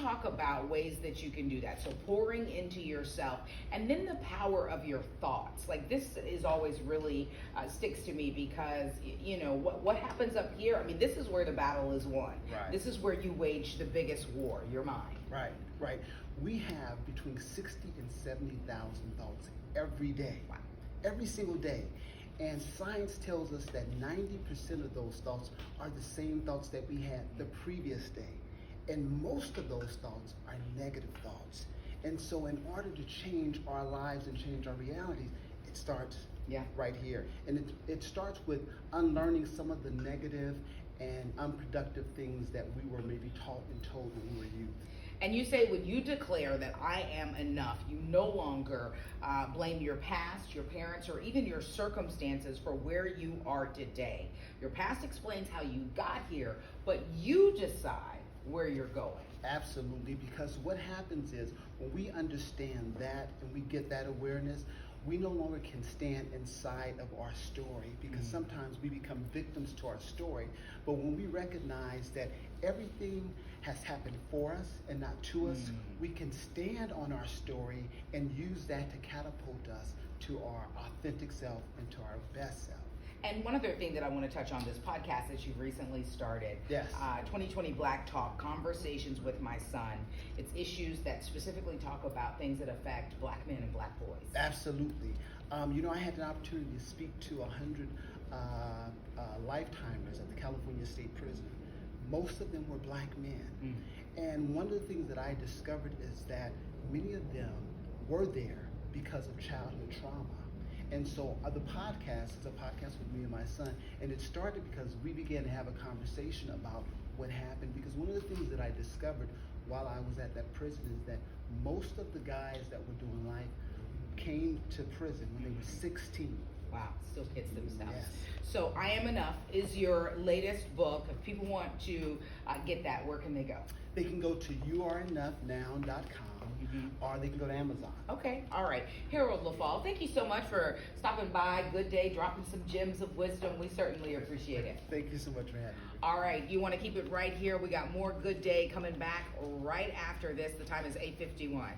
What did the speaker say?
talk about ways that you can do that. So pouring into yourself, and then the power of your thoughts. Like, this is always really sticks to me because, you know, what happens up here, I mean, this is where the battle is won. Right. This is where you wage the biggest war, your mind. Right, right. We have between 60 and 70,000 thoughts every day. Wow. Every single day. And science tells us that 90% of those thoughts are the same thoughts that we had the previous day. And most of those thoughts are negative thoughts. And so in order to change our lives and change our realities, it starts right here. And it starts with unlearning some of the negative and unproductive things that we were maybe taught and told when we were youth. And you say when you declare that I am enough, you no longer blame your past, your parents, or even your circumstances for where you are today. Your past explains how you got here, but you decide where you're going. Absolutely, because what happens is when we understand that and we get that awareness, we no longer can stand inside of our story, because sometimes we become victims to our story. But when we recognize that everything has happened for us and not to us, we can stand on our story and use that to catapult us to our authentic self and to our best self. And one other thing that I want to touch on, this podcast that you've recently started, Yes. 2020 Black Talk, Conversations with My Son. It's issues that specifically talk about things that affect Black men and Black boys. Absolutely. You know, I had an opportunity to speak to 100 lifetimers at the California State Prison. Most of them were Black men. And one of the things that I discovered is that many of them were there because of childhood trauma. And so the podcast is a podcast with me and my son, and it started because we began to have a conversation about what happened, because one of the things that I discovered while I was at that prison is that most of the guys that were doing life came to prison when they were 16. Wow, still hits themselves. Yes. So I Am Enough is your latest book. If people want to get that, where can they go? They can go to youareenoughnow.com. Or they can go to Amazon. Okay, all right. Harold LeFFAll, thank you so much for stopping by. Good day, dropping some gems of wisdom. We certainly appreciate it. Thank you so much for having me. All right, you want to keep it right here. We got more Good Day coming back right after this. The time is 8:51.